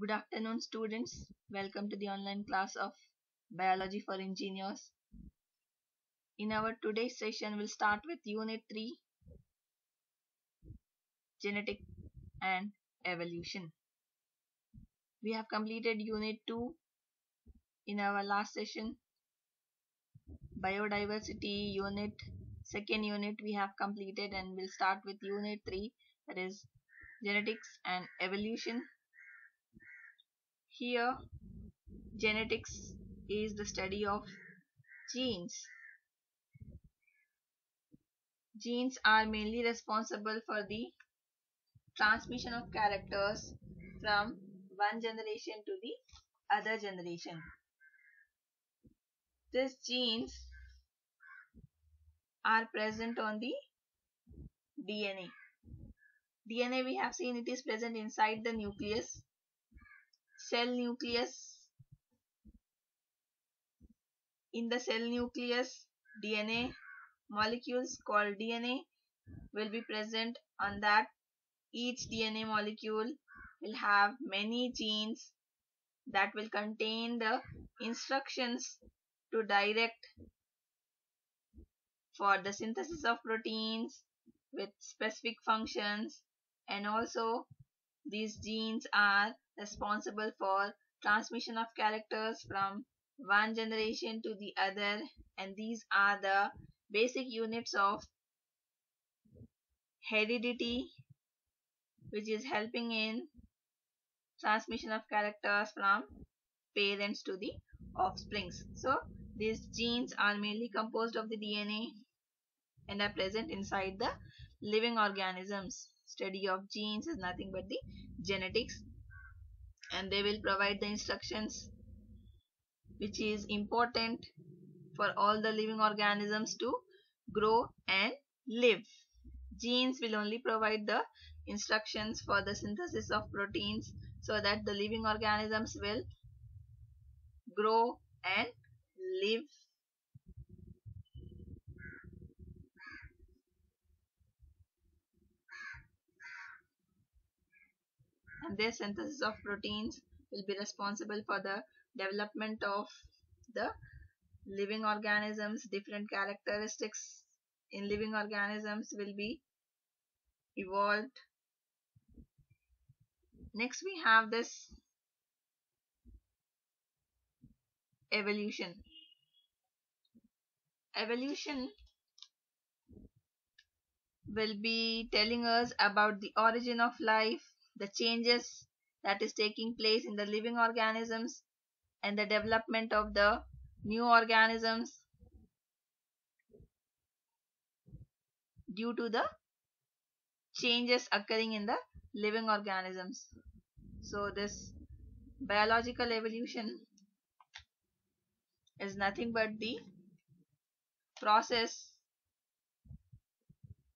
Good afternoon, students. Welcome to the online class of Biology for Engineers. In our today's session, we'll start with Unit 3, Genetic and Evolution. We have completed Unit 2 in our last session. Biodiversity Unit, second unit we have completed, and we'll start with Unit 3, that is Genetics and Evolution. Here, genetics is the study of genes. Genes are mainly responsible for the transmission of characters from one generation to the other generation. These genes are present on the DNA. DNA, we have seen, it is present inside the nucleus, cell nucleus. In the cell nucleus, DNA molecules called DNA will be present. On that, each DNA molecule will have many genes that will contain the instructions to direct for the synthesis of proteins with specific functions, and also these genes are responsible for transmission of characters from one generation to the other, and these are the basic units of heredity, which is helping in transmission of characters from parents to the offsprings. So these genes are mainly composed of the DNA and are present inside the living organisms. Study of genes is nothing but the genetics, and they will provide the instructions which is important for all the living organisms to grow and live. Genes will only provide the instructions for the synthesis of proteins so that the living organisms will grow and live. And their synthesis of proteins will be responsible for the development of the living organisms. Different characteristics in living organisms will be evolved. Next, we have this evolution. Evolution will be telling us about the origin of life, the changes that is taking place in the living organisms, and the development of the new organisms due to the changes occurring in the living organisms. So this biological evolution is nothing but the process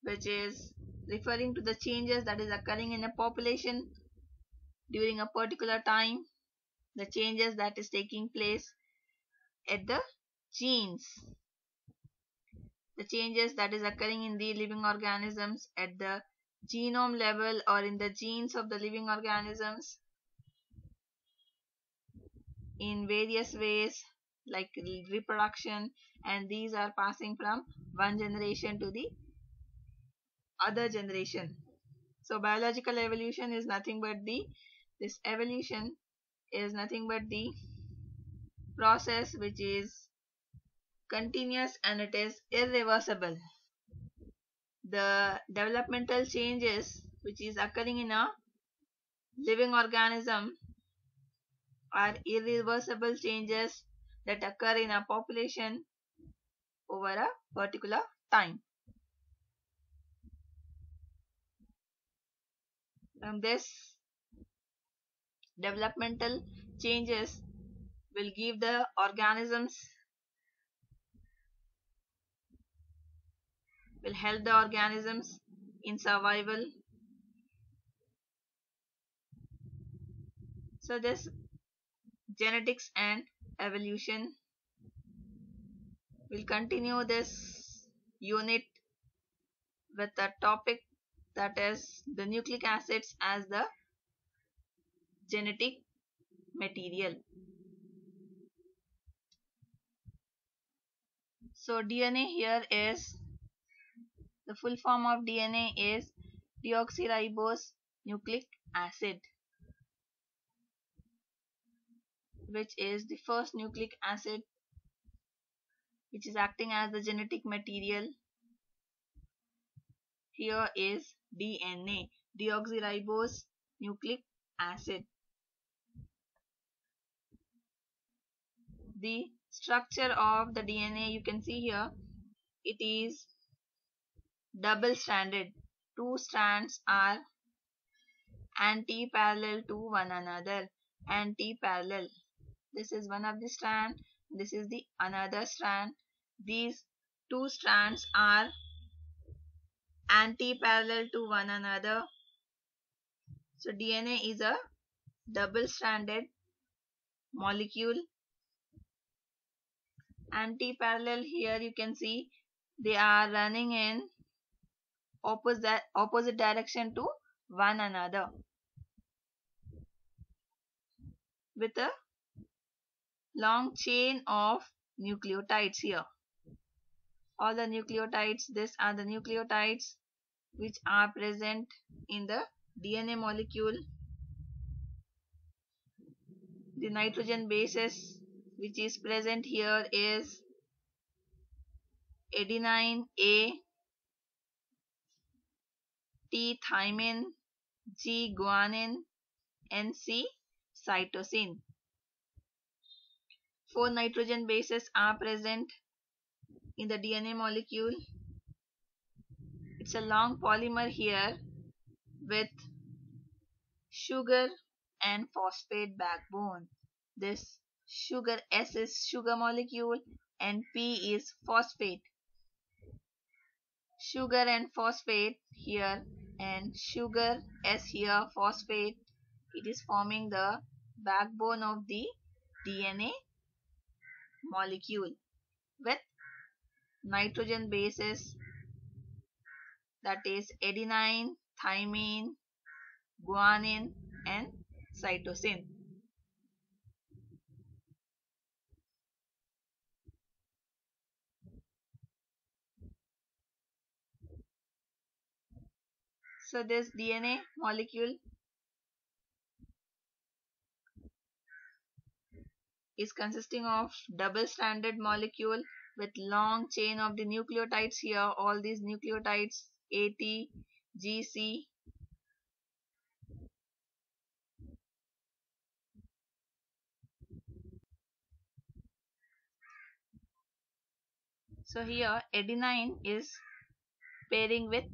which is referring to the changes that is occurring in a population during a particular time, the changes that is taking place at the genes, the changes that is occurring in the living organisms at the genome level or in the genes of the living organisms in various ways like reproduction, and these are passing from one generation to the other generation. So biological evolution is nothing but this evolution is nothing but the process which is continuous and it is irreversible. The developmental changes which is occurring in a living organism are irreversible changes that occur in a population over a particular time. And this developmental changes will give the organisms, will help the organisms in survival. So this genetics and evolution will continue this unit with a topic that is the nucleic acids as the genetic material. So DNA here is, the full form of DNA is deoxyribose nucleic acid, which is the first nucleic acid which is acting as the genetic material. Here is DNA, deoxyribose nucleic acid. The structure of the DNA you can see here, it is double stranded. Two strands are anti-parallel to one another. Anti-parallel. This is one of the strand. This is the another strand. These two strands are anti-parallel to one another. So DNA is a double-stranded molecule. Anti-parallel, here you can see they are running in opposite direction to one another with a long chain of nucleotides here. All the nucleotides, these are the nucleotides which are present in the DNA molecule. The nitrogen bases which is present here is adenine, A, T, thymine, G, guanine, and C, cytosine. 4 nitrogen bases are present in the DNA molecule. It's a long polymer here with sugar and phosphate backbone. This sugar, S is sugar molecule and P is phosphate. Sugar and phosphate here, and sugar S here, phosphate, it is forming the backbone of the DNA molecule with nitrogen bases, that is adenine, thymine, guanine, and cytosine. So this DNA molecule is consisting of double-stranded molecule with long chain of the nucleotides here. All these nucleotides A, T, G, C. So here adenine is pairing with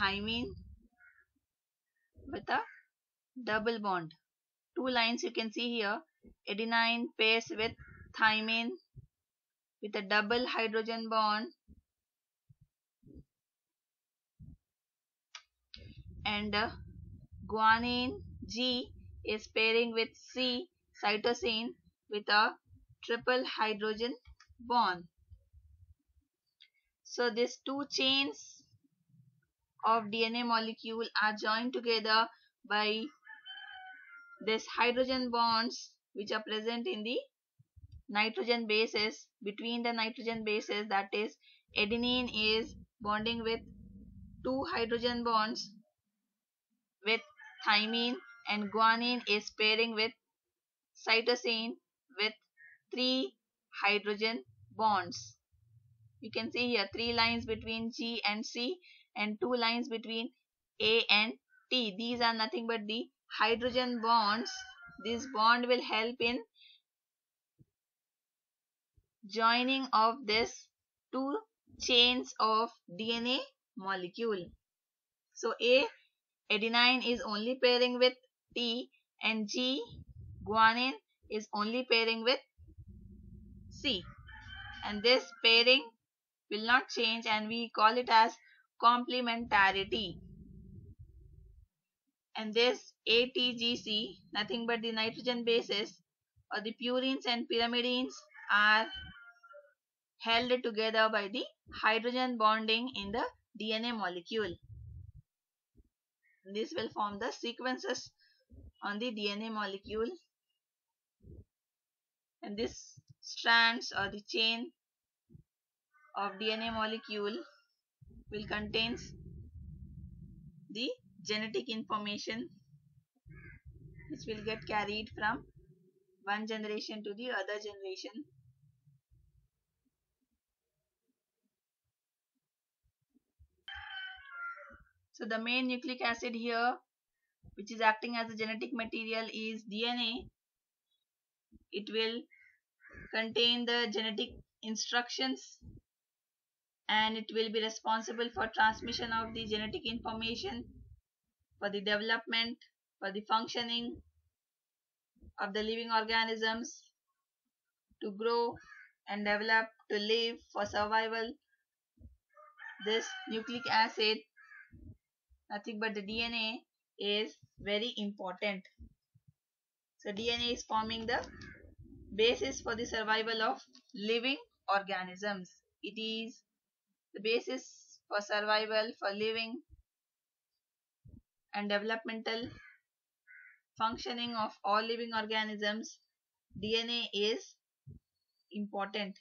thymine with a double bond. Two lines you can see here. Adenine pairs with thymine with a double hydrogen bond, and guanine G is pairing with C, cytosine, with a triple hydrogen bond. So these two chains of DNA molecule are joined together by these hydrogen bonds which are present in the nitrogen bases. Between the nitrogen bases, that is adenine is bonding with two hydrogen bonds with thymine, and guanine is pairing with cytosine with 3 hydrogen bonds. You can see here 3 lines between G and C and 2 lines between A and T. These are nothing but the hydrogen bonds. This bond will help in joining of this two chains of DNA molecule. So A, adenine, is only pairing with T, and G, guanine, is only pairing with C. And this pairing will not change, and we call it as complementarity. And this ATGC, nothing but the nitrogen bases or the purines and pyrimidines, are held together by the hydrogen bonding in the DNA molecule. This will form the sequences on the DNA molecule. And this strands or the chain of DNA molecule will contains the genetic information which will get carried from one generation to the other generation. So the main nucleic acid here which is acting as a genetic material is DNA. It will contain the genetic instructions and it will be responsible for transmission of the genetic information, for the development, for the functioning of the living organisms, to grow and develop, to live, for survival. This nucleic acid, nothing but the DNA, is very important. So DNA is forming the basis for the survival of living organisms. It is the basis for survival, for living and developmental functioning of all living organisms. DNA is important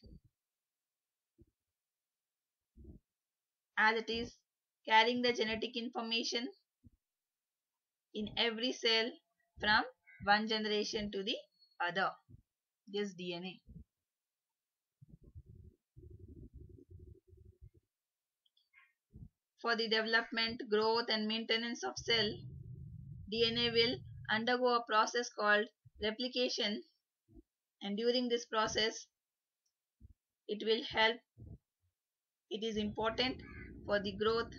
as it is carrying the genetic information in every cell from one generation to the other. This DNA. For the development, growth and maintenance of cell, DNA will undergo a process called replication, and during this process it will help, it is important for the growth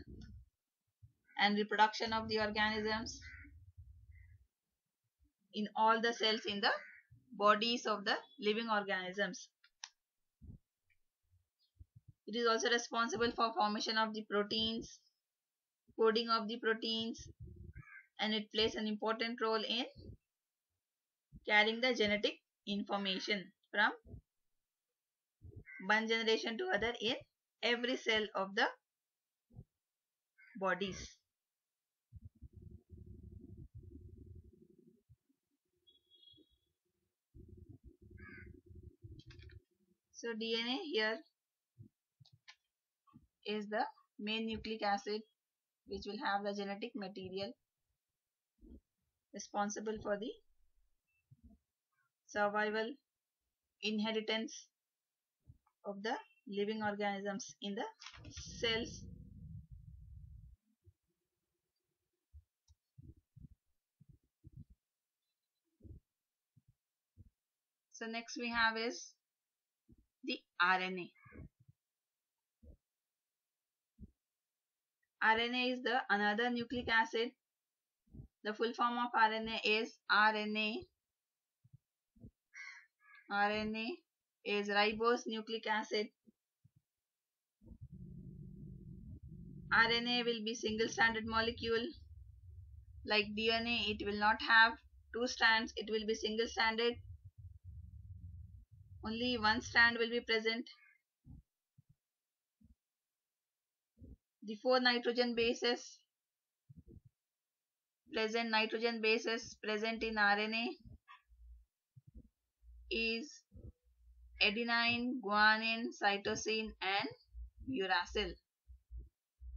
and reproduction of the organisms in all the cells in the bodies of the living organisms. It is also responsible for formation of the proteins, coding of the proteins, and it plays an important role in carrying the genetic information from one generation to other in every cell of the bodies. So DNA here is the main nucleic acid which will have the genetic material responsible for the survival, inheritance of the living organisms in the cells. So next we have is the RNA. RNA is the another nucleic acid. The full form of RNA is RNA. RNA is ribose nucleic acid. RNA will be single-stranded molecule. Like DNA, it will not have two strands. It will be single-stranded. Only one strand will be present. The four nitrogen bases present in RNA is adenine, guanine, cytosine and uracil.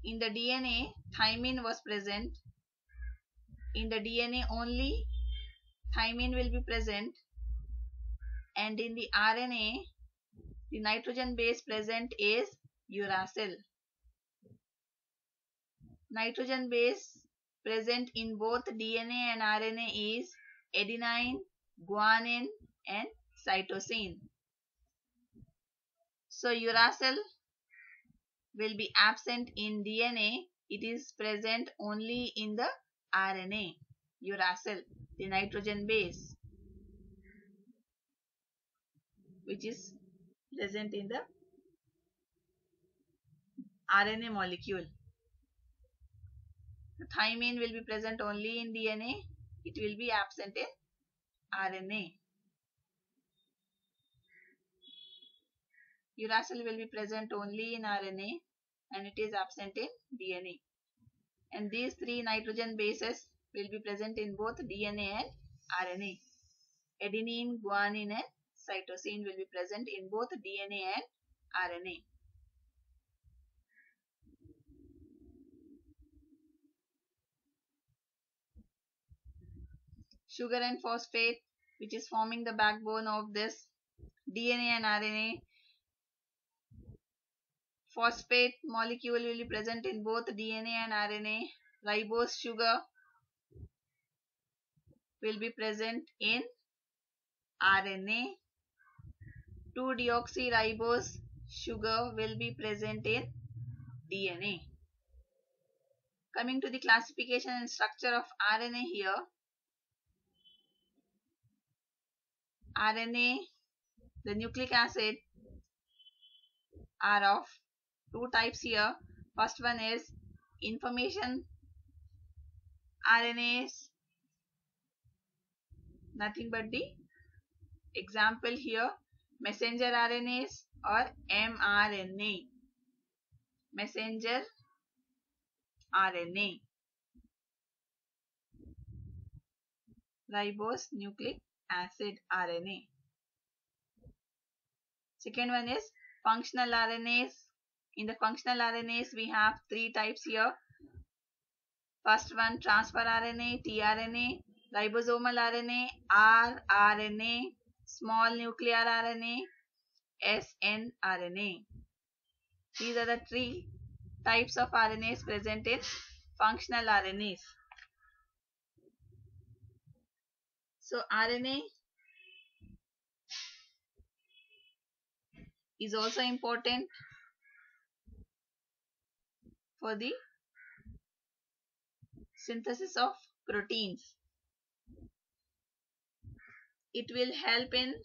In the DNA, thymine was present. In the DNA only thymine will be present, and in the RNA the nitrogen base present is uracil. Nitrogen base present in both DNA and RNA is adenine, guanine and cytosine. So uracil will be absent in DNA. It is present only in the RNA. Uracil, the nitrogen base, which is present in the RNA molecule. The thymine will be present only in DNA. It will be absent in RNA. Uracil will be present only in RNA and it is absent in DNA. And these three nitrogen bases will be present in both DNA and RNA. Adenine, guanine and cytosine will be present in both DNA and RNA. Sugar and phosphate, which is forming the backbone of this DNA and RNA. Phosphate molecule will be present in both DNA and RNA. Ribose sugar will be present in RNA. 2-deoxyribose sugar will be present in DNA. Coming to the classification and structure of RNA here. RNA, the nucleic acid are of two types here. First one is information RNAs, nothing but the example here, messenger RNAs or mRNA. Messenger RNA, ribose nucleic acid RNA. Second one is functional RNAs. In the functional RNAs, we have three types here. First one, transfer RNA, tRNA, ribosomal RNA, rRNA, small nuclear RNA, snRNA. These are the three types of RNAs present in functional RNAs. So RNA is also important for the synthesis of proteins. It will help in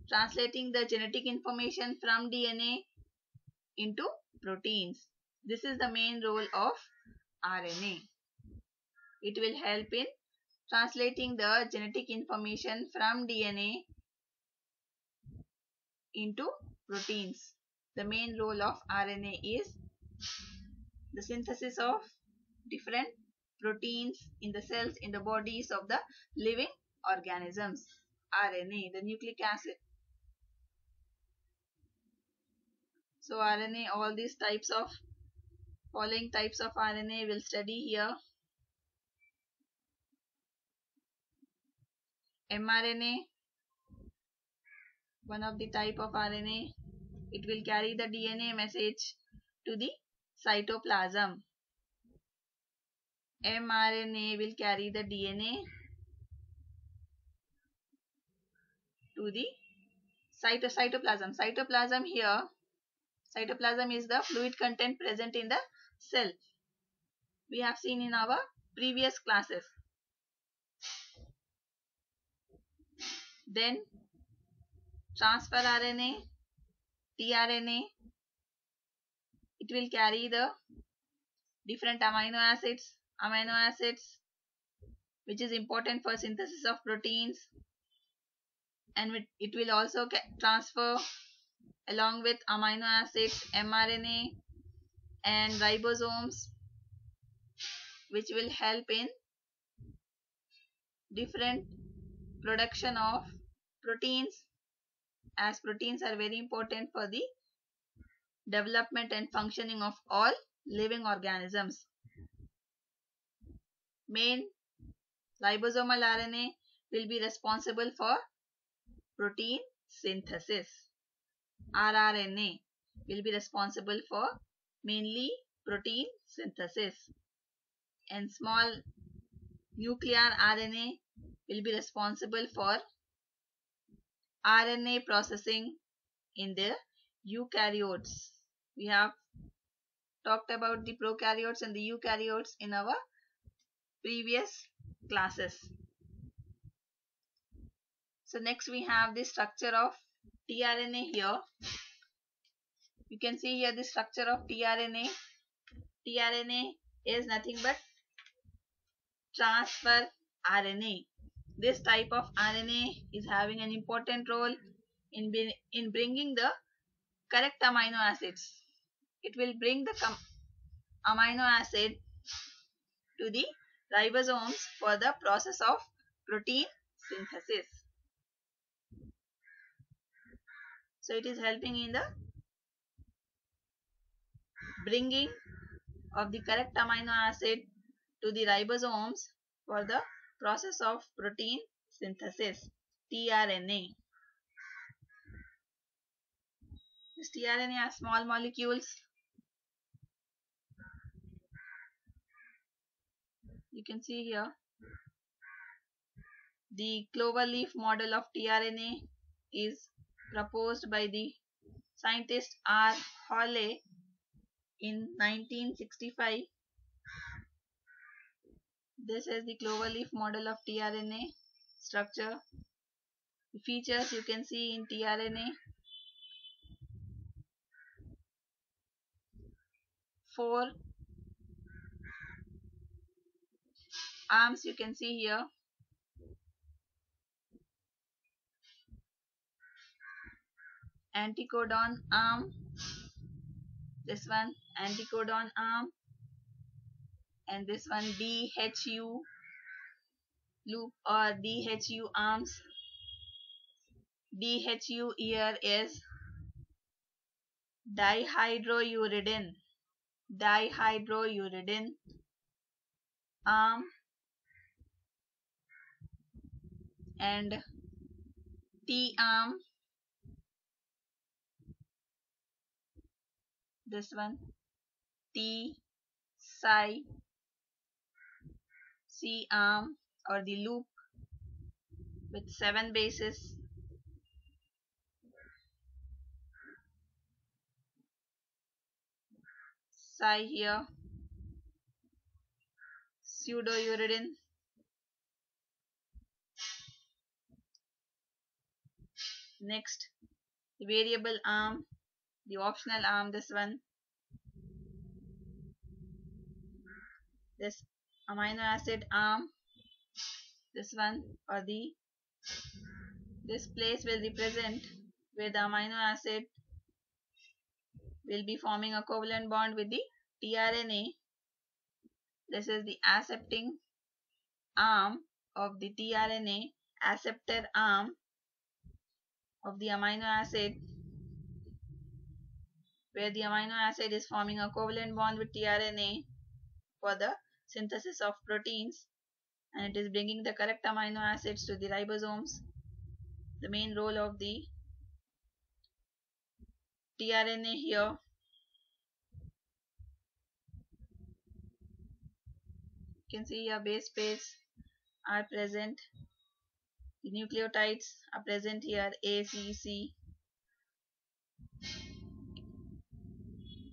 translating the genetic information from DNA into proteins. This is the main role of RNA. It will help in translating the genetic information from DNA into proteins. The main role of RNA is the synthesis of different proteins in the cells, in the bodies of the living organisms. RNA, the nucleic acid. So RNA, all these types of following types of RNA we'll study here. mRNA, one of the type of RNA. It will carry the DNA message to the cytoplasm. mRNA will carry the DNA to the cytoplasm. Cytoplasm here, cytoplasm is the fluid content present in the cell. We have seen in our previous classes. Then transfer RNA, tRNA, it will carry the different amino acids which is important for synthesis of proteins, and it will also transfer along with amino acids, mRNA and ribosomes, which will help in different production of proteins, as proteins are very important for the development and functioning of all living organisms. Main ribosomal RNA will be responsible for protein synthesis. rRNA will be responsible for mainly protein synthesis, and small nuclear RNA will be responsible for RNA processing in the eukaryotes. We have talked about the prokaryotes and the eukaryotes in our previous classes. So next we have the structure of tRNA here. You can see here the structure of tRNA. tRNA is nothing but transfer RNA. This type of RNA is having an important role in bringing the correct amino acids. It will bring the amino acid to the ribosomes for the process of protein synthesis. So it is helping in the bringing of the correct amino acid to the ribosomes for the process of protein synthesis, tRNA. This tRNA are small molecules. You can see here the cloverleaf model of tRNA is proposed by the scientist R. Hawley in 1965. This is the cloverleaf model of tRNA structure. The features you can see in tRNA: 4 arms you can see here. Anticodon arm, this one anticodon arm, and this one DHU loop or DHU arms. DHU here is dihydrouridine arm, and T arm, this one T psi C arm or the loop with 7 bases. Psi here, pseudouridine, next the variable arm, the optional arm, this one, this amino acid arm, this one, or this place will represent where the amino acid will be forming a covalent bond with the tRNA. This is the accepting arm of the tRNA, acceptor arm of the amino acid, where the amino acid is forming a covalent bond with tRNA for the synthesis of proteins, and it is bringing the correct amino acids to the ribosomes. The main role of the tRNA here. You can see here base pairs are present. The nucleotides are present here, A, C, C.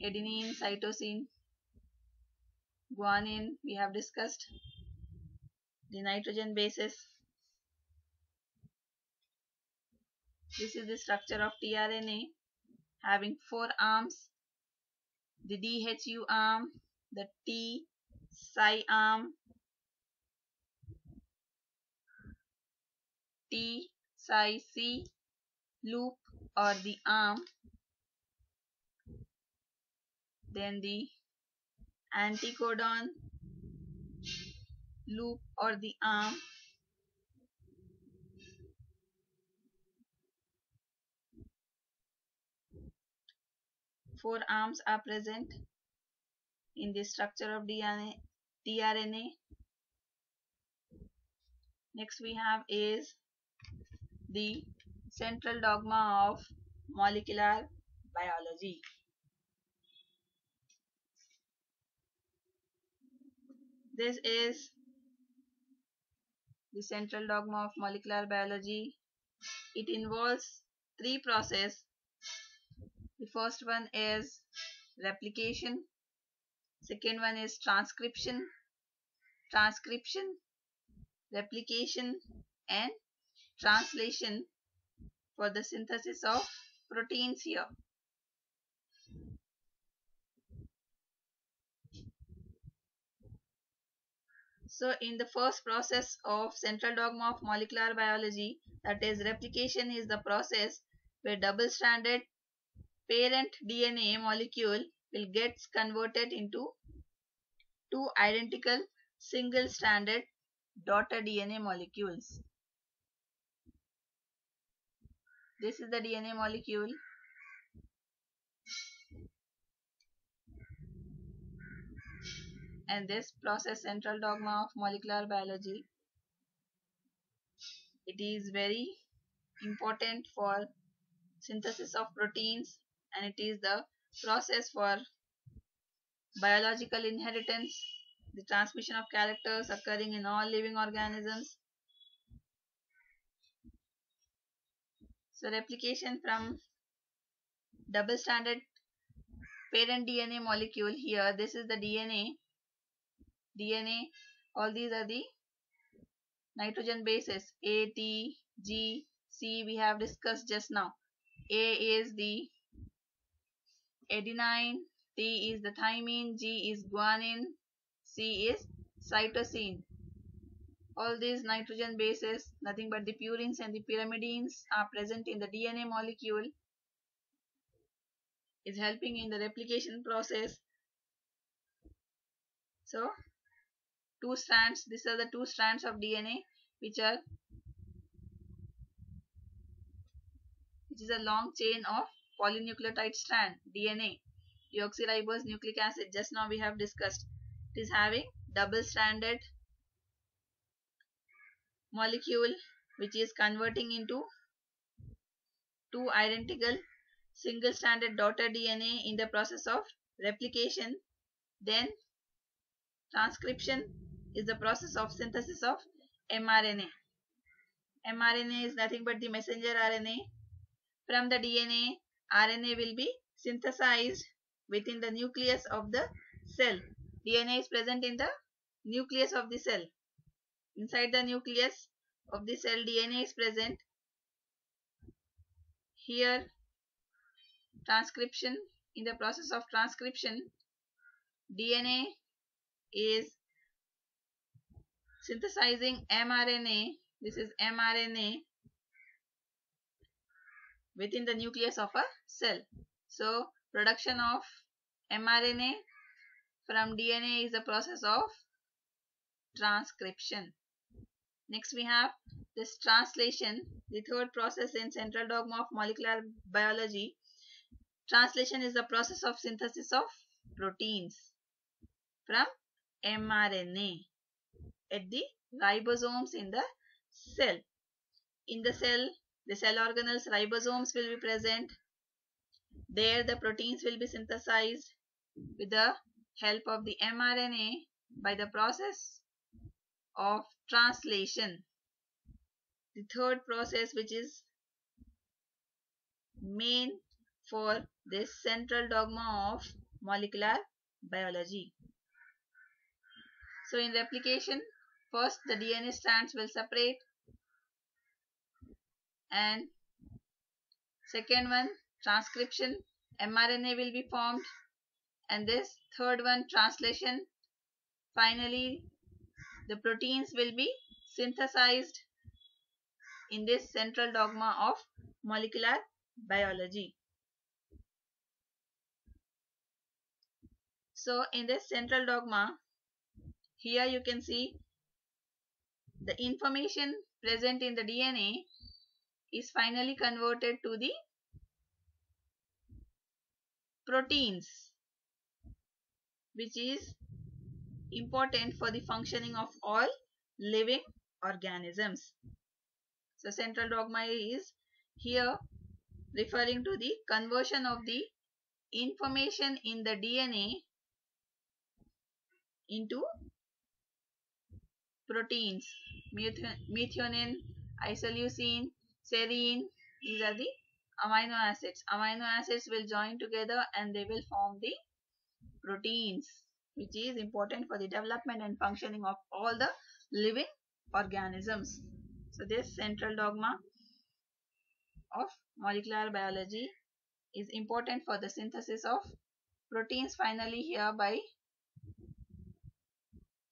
Adenine, cytosine, guanine we have discussed. The nitrogen bases. This is the structure of tRNA, having 4 arms: the DHU arm, the T psi arm, T psi C loop or the arm, then the anticodon loop or the arm, four arms are present in the structure of tRNA. Next we have is the central dogma of molecular biology. This is the central dogma of molecular biology. It involves 3 processes. The first one is replication, second one is transcription, replication, and translation for the synthesis of proteins here. So in the first process of central dogma of molecular biology, that is replication, is the process where double-stranded parent DNA molecule will get converted into 2 identical single-stranded daughter DNA molecules. This is the DNA molecule. And this process, central dogma of molecular biology, it is very important for synthesis of proteins, and it is the process for biological inheritance, the transmission of characters occurring in all living organisms. So replication from double-stranded parent DNA molecule. Here this is the DNA, all these are the nitrogen bases, A, T, G, C we have discussed just now. A is the adenine, T is the thymine, G is guanine, C is cytosine. All these nitrogen bases, nothing but the purines and the pyrimidines, are present in the DNA molecule, is helping in the replication process. So two strands, these are the two strands of DNA which is a long chain of polynucleotide strand, DNA, deoxyribose nucleic acid, just now we have discussed. It is having double stranded molecule which is converting into two identical single stranded daughter DNA in the process of replication. Then transcription is the process of synthesis of mRNA. mRNA is nothing but the messenger RNA. From the DNA, RNA will be synthesized within the nucleus of the cell. DNA is present in the nucleus of the cell. Inside the nucleus of the cell, DNA is present. Here, transcription, in the process of transcription, DNA is synthesizing mRNA. This is mRNA within the nucleus of a cell. So, production of mRNA from DNA is the process of transcription. Next we have this translation, the third process in central dogma of molecular biology. Translation is the process of synthesis of proteins from mRNA at the ribosomes in the cell. In the cell organelles, ribosomes will be present. There the proteins will be synthesized with the help of the mRNA by the process of translation. The third process which is main for this central dogma of molecular biology. So in replication, first the DNA strands will separate, and second one, transcription, mRNA will be formed, and this third one, translation, finally the proteins will be synthesized in this central dogma of molecular biology. So in this central dogma, here you can see the information present in the DNA is finally converted to the proteins, which is important for the functioning of all living organisms. So central dogma is here referring to the conversion of the information in the DNA into proteins. Methionine, isoleucine, serine, these are the amino acids. Amino acids will join together and they will form the proteins, which is important for the development and functioning of all the living organisms. So this central dogma of molecular biology is important for the synthesis of proteins, finally here by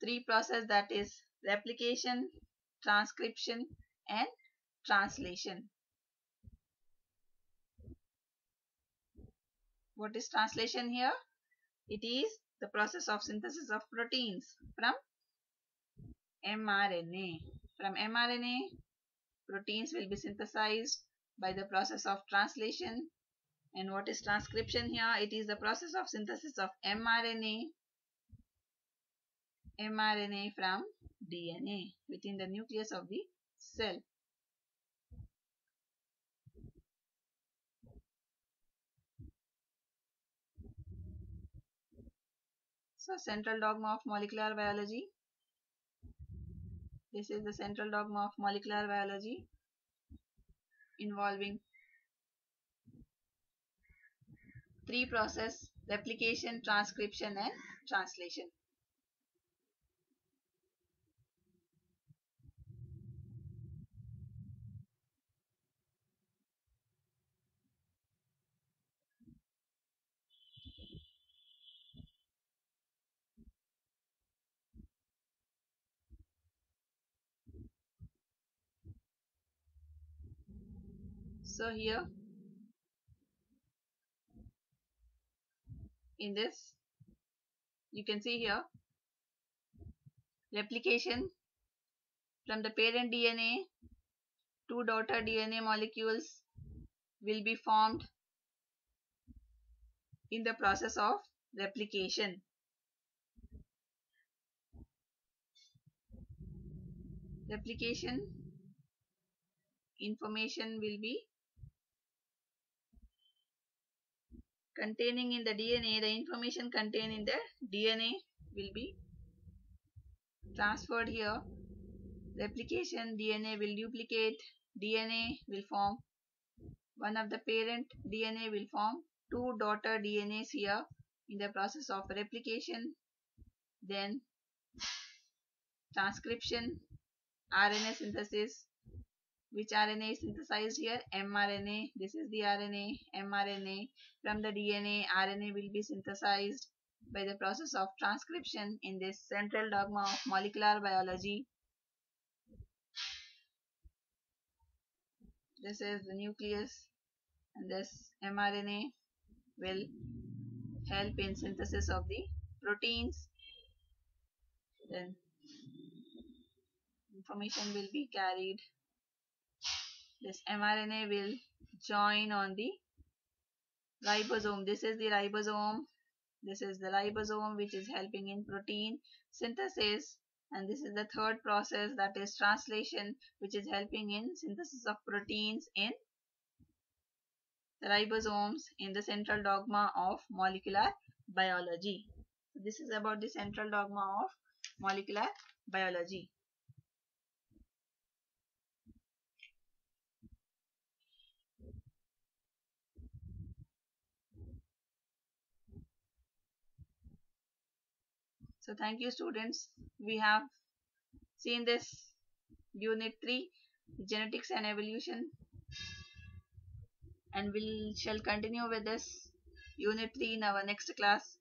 three processes, that is replication, transcription and translation. What is translation here? It is the process of synthesis of proteins from mRNA. From mRNA, proteins will be synthesized by the process of translation. And what is transcription here? It is the process of synthesis of mRNA from DNA within the nucleus of the cell. So central dogma of molecular biology. This is the central dogma of molecular biology involving three processes: replication, transcription and translation. So here in this you can see here replication from the parent DNA, two daughter DNA molecules will be formed in the process of replication. Replication information will be containing in the DNA. The information contained in the DNA will be transferred here. Replication, DNA will duplicate, DNA will form one of the parent DNA will form two daughter DNAs here in the process of replication. Then transcription, RNA synthesis. Which RNA is synthesized here? mRNA. This is the RNA, mRNA. From the DNA, RNA will be synthesized by the process of transcription in this central dogma of molecular biology. This is the nucleus, and this mRNA will help in synthesis of the proteins. Then information will be carried. This mRNA will join on the ribosome. This is the ribosome. This is the ribosome which is helping in protein synthesis. And this is the third process, that is translation, which is helping in synthesis of proteins in the ribosomes in the central dogma of molecular biology. So this is about the central dogma of molecular biology. So thank you students. We have seen this unit 3, genetics and evolution, and we shall continue with this unit 3 in our next class.